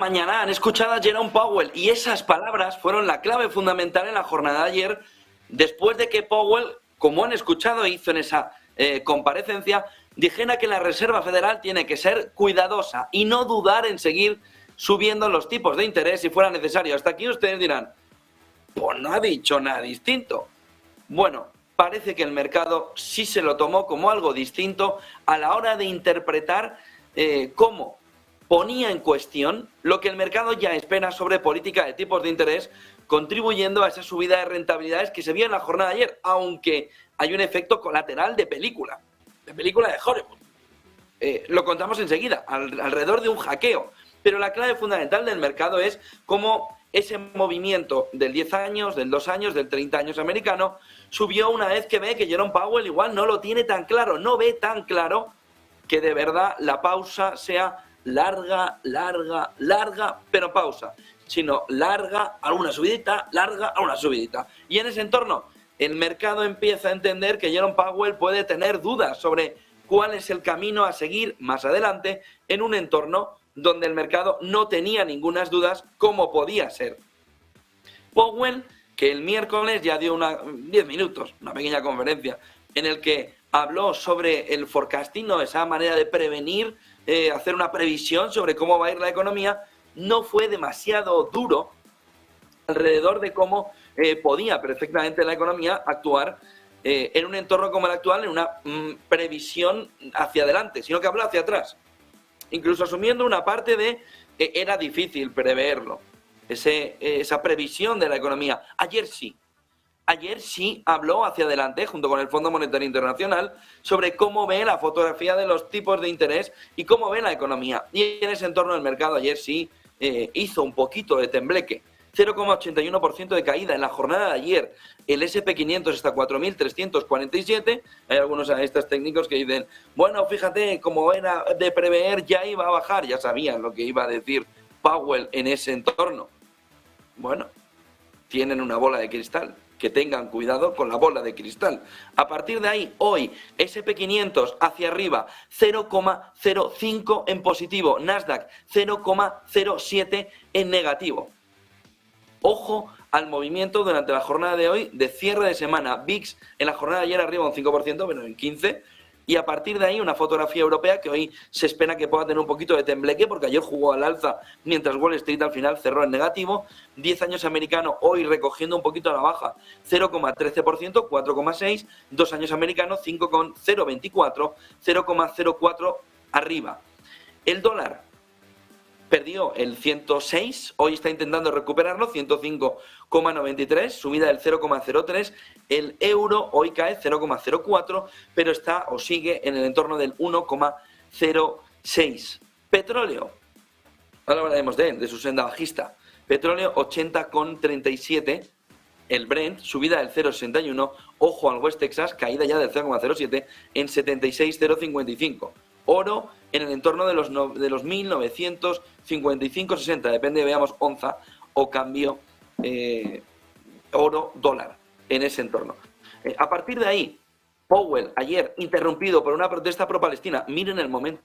mañana han escuchado a Jerome Powell y esas palabras fueron la clave fundamental en la jornada de ayer, después de que Powell, como han escuchado, hizo en esa comparecencia, dijera que la Reserva Federal tiene que ser cuidadosa y no dudar en seguir subiendo los tipos de interés si fuera necesario. Hasta aquí ustedes dirán, pues no ha dicho nada distinto. Bueno, parece que el mercado sí se lo tomó como algo distinto a la hora de interpretar cómo ponía en cuestión lo que el mercado ya espera sobre política de tipos de interés, contribuyendo a esa subida de rentabilidades que se vio en la jornada de ayer, aunque hay un efecto colateral de película de Hollywood. Lo contamos enseguida, alrededor de un hackeo. Pero la clave fundamental del mercado es cómo ese movimiento del 10 años, del 2 años, del 30 años americano, subió una vez que ve que Jerome Powell igual no lo tiene tan claro, no ve tan claro que de verdad la pausa sea larga, pero pausa, sino larga a una subidita, larga a una subidita. Y en ese entorno, el mercado empieza a entender que Jerome Powell puede tener dudas sobre cuál es el camino a seguir más adelante en un entorno donde el mercado no tenía ninguna dudas cómo podía ser. Powell, que el miércoles ya dio 10 minutos, una pequeña conferencia, en el que habló sobre el forecasting, ¿no? Esa manera de prevenir, hacer una previsión sobre cómo va a ir la economía, no fue demasiado duro alrededor de cómo podía perfectamente la economía actuar en un entorno como el actual, en una previsión hacia adelante, sino que habló hacia atrás, incluso asumiendo una parte de era difícil preverlo, esa previsión de la economía. Ayer sí habló hacia adelante, junto con el Fondo Monetario Internacional, sobre cómo ve la fotografía de los tipos de interés y cómo ve la economía. Y en ese entorno del mercado ayer sí hizo un poquito de tembleque. 0,81% de caída en la jornada de ayer. El SP500 está a 4.347. Hay algunos analistas técnicos que dicen, bueno, fíjate, como era de prever, ya iba a bajar. Ya sabían lo que iba a decir Powell en ese entorno. Bueno, tienen una bola de cristal. Que tengan cuidado con la bola de cristal. A partir de ahí, hoy, SP500 hacia arriba, 0,05 en positivo. Nasdaq, 0,07 en negativo. Ojo al movimiento durante la jornada de hoy de cierre de semana. VIX en la jornada de ayer arriba un 5%, pero en 15%. Y a partir de ahí una fotografía europea que hoy se espera que pueda tener un poquito de tembleque porque ayer jugó al alza mientras Wall Street al final cerró en negativo. 10 años americano hoy recogiendo un poquito a la baja, 0,13%, 4,6%. 2 años americano, 5,024, 0,04 arriba. El dólar perdió el 106, hoy está intentando recuperarlo, 105,93, subida del 0,03. El euro hoy cae 0,04, pero está o sigue en el entorno del 1,06. Petróleo, ahora hablaremos de su senda bajista. Petróleo 80,37. El Brent, subida del 0,61. Ojo al West Texas, caída ya del 0,07 en 76,055. Oro en el entorno de los 1.955,60, depende, veamos, onza o cambio oro-dólar en ese entorno. A partir de ahí, Powell, ayer interrumpido por una protesta pro-palestina, miren el momento.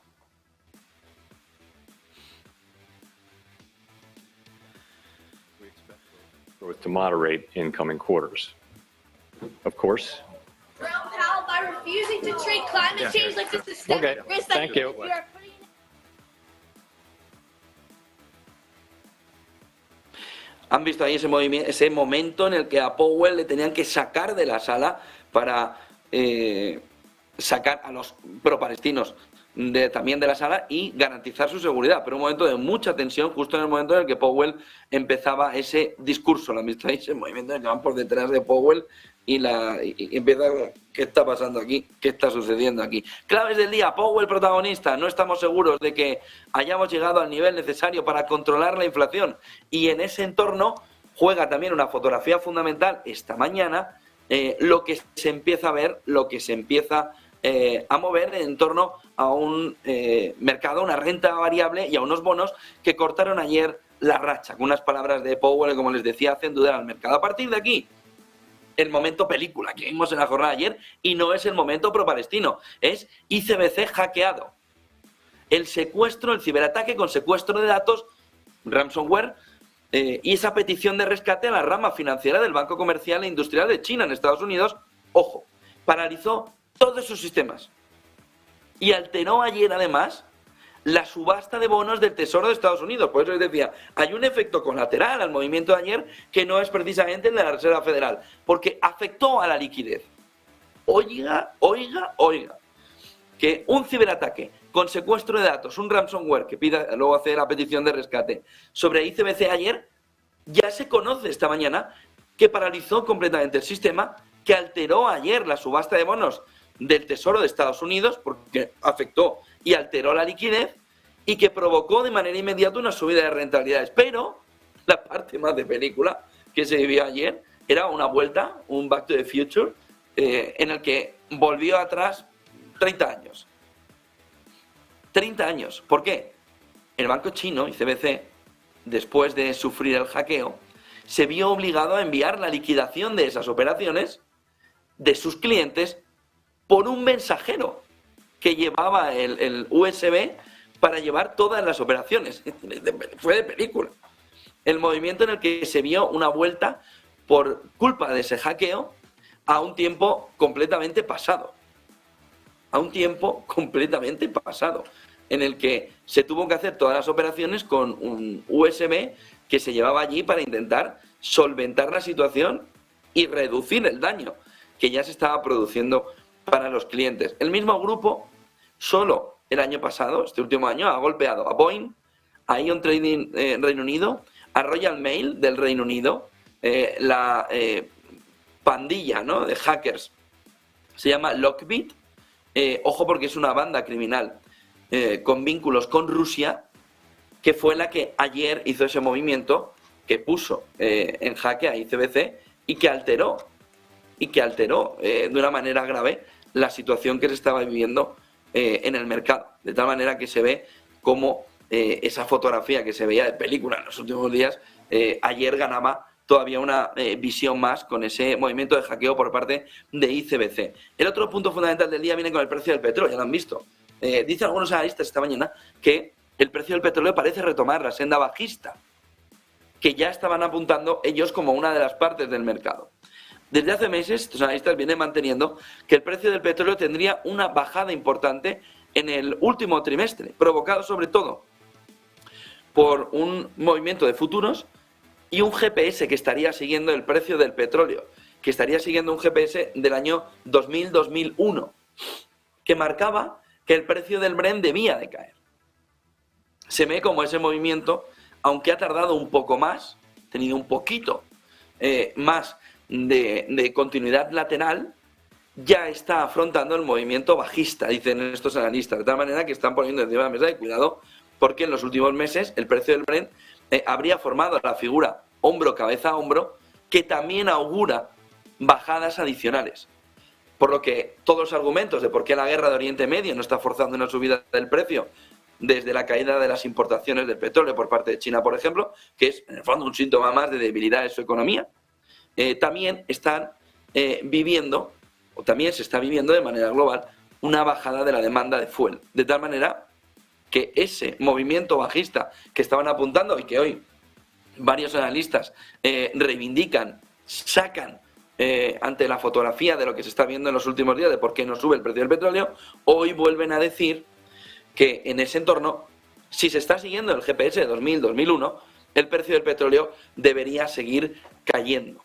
To moderate in coming quarters. Of course. By refusing to treat climate change like a systemic risk that Thank you. we are putting in. Han visto ahí ese momento en el que a Powell le tenían que sacar de la sala para sacar a los pro-palestinos también de la sala y garantizar su seguridad. Pero un momento de mucha tensión, justo en el momento en el que Powell empezaba ese discurso. ¿Lo han visto ahí? Ese movimiento en el que van por detrás de Powell y empieza, ¿qué está pasando aquí? ¿Qué está sucediendo aquí? Claves del día, Powell protagonista, no estamos seguros de que hayamos llegado al nivel necesario para controlar la inflación. Y en ese entorno juega también una fotografía fundamental esta mañana, lo que se empieza a ver, lo que se empieza a mover en torno a un mercado, una renta variable y a unos bonos que cortaron ayer la racha, con unas palabras de Powell, como les decía, hacen dudar al mercado. A partir de aquí, el momento película que vimos en la jornada de ayer, y no es el momento pro-palestino, es ICBC hackeado. El secuestro, el ciberataque con secuestro de datos ransomware y esa petición de rescate a la rama financiera del Banco Comercial e Industrial de China en Estados Unidos, ojo, paralizó todos sus sistemas y alteró ayer además la subasta de bonos del Tesoro de Estados Unidos. Por eso les decía, hay un efecto colateral al movimiento de ayer que no es precisamente el de la Reserva Federal, porque afectó a la liquidez. Oiga, que un ciberataque con secuestro de datos, un ransomware que pida luego hacer la petición de rescate sobre ICBC ayer, ya se conoce esta mañana que paralizó completamente el sistema, que alteró ayer la subasta de bonos del Tesoro de Estados Unidos, porque afectó y alteró la liquidez, y que provocó de manera inmediata una subida de rentabilidades. Pero la parte más de película que se vivió ayer era una vuelta, un Back to the Future, en el que volvió atrás 30 años. 30 años. ¿Por qué? El banco chino, ICBC, después de sufrir el hackeo, se vio obligado a enviar la liquidación de esas operaciones de sus clientes por un mensajero que llevaba el USB para llevar todas las operaciones. Fue de película. El movimiento en el que se vio una vuelta por culpa de ese hackeo a un tiempo completamente pasado. A un tiempo completamente pasado, en el que se tuvo que hacer todas las operaciones con un USB que se llevaba allí para intentar solventar la situación y reducir el daño que ya se estaba produciendo para los clientes. El mismo grupo, solo el año pasado, este último año, ha golpeado a Boeing, a Ion Trading Reino Unido, a Royal Mail del Reino Unido, la pandilla, ¿no?, de hackers se llama Lockbit, ojo porque es una banda criminal con vínculos con Rusia, que fue la que ayer hizo ese movimiento que puso en jaque a ICBC y que alteró de una manera grave la situación que se estaba viviendo en el mercado. De tal manera que se ve como esa fotografía que se veía de película en los últimos días, ayer ganaba todavía una visión más con ese movimiento de hackeo por parte de ICBC. El otro punto fundamental del día viene con el precio del petróleo, ya lo han visto. Dicen algunos analistas esta mañana que el precio del petróleo parece retomar la senda bajista, que ya estaban apuntando ellos como una de las partes del mercado. Desde hace meses, estos analistas vienen manteniendo que el precio del petróleo tendría una bajada importante en el último trimestre, provocado sobre todo por un movimiento de futuros y un GPS que estaría siguiendo el precio del petróleo, que estaría siguiendo un GPS del año 2000-2001, que marcaba que el precio del Brent debía de caer. Se ve como ese movimiento, aunque ha tardado un poco más, tenido un poquito más de continuidad lateral, ya está afrontando el movimiento bajista, dicen estos analistas, de tal manera que están poniendo encima de la mesa de cuidado, porque en los últimos meses el precio del Brent habría formado la figura hombro, cabeza, hombro, que también augura bajadas adicionales. Por lo que todos los argumentos de por qué la guerra de Oriente Medio no está forzando una subida del precio desde la caída de las importaciones del petróleo por parte de China, por ejemplo, que es en el fondo un síntoma más de debilidad de su economía, también están viviendo, o también se está viviendo de manera global, una bajada de la demanda de fuel. De tal manera que ese movimiento bajista que estaban apuntando y que hoy varios analistas reivindican, sacan ante la fotografía de lo que se está viendo en los últimos días de por qué no sube el precio del petróleo, hoy vuelven a decir que en ese entorno, si se está siguiendo el GPS de 2000-2001, el precio del petróleo debería seguir cayendo.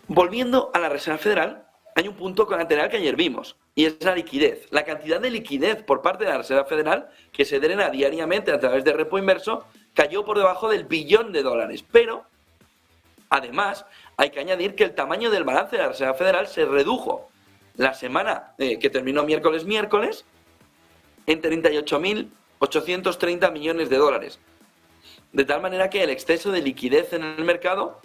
Volviendo a la Reserva Federal, hay un punto colateral que ayer vimos, y es la liquidez. La cantidad de liquidez por parte de la Reserva Federal que se drena diariamente a través de repo inverso cayó por debajo del $1 billón. Pero, además, hay que añadir que el tamaño del balance de la Reserva Federal se redujo la semana que terminó miércoles en 38.830 millones de dólares. De tal manera que el exceso de liquidez en el mercado,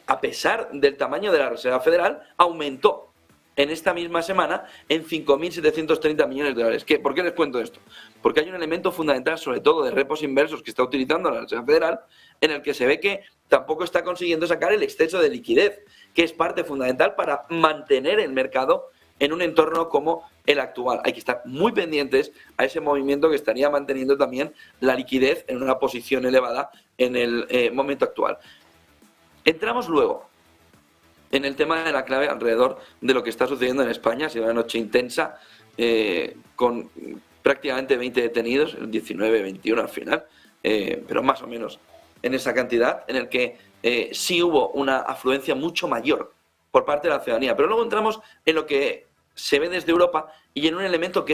a pesar del tamaño de la Reserva Federal, aumentó en esta misma semana en 5.730 millones de dólares. ¿Por qué les cuento esto? Porque hay un elemento fundamental, sobre todo de repos inversos que está utilizando la Reserva Federal, en el que se ve que tampoco está consiguiendo sacar el exceso de liquidez, que es parte fundamental para mantener el mercado en un entorno como el actual. Hay que estar muy pendientes a ese movimiento que estaría manteniendo también la liquidez en una posición elevada en el momento actual. Entramos luego en el tema de la clave alrededor de lo que está sucediendo en España. Ha sido una noche intensa, con prácticamente 20 detenidos, 19, 21 al final, pero más o menos en esa cantidad, en el que sí hubo una afluencia mucho mayor por parte de la ciudadanía. Pero luego entramos en lo que se ve desde Europa y en un elemento que es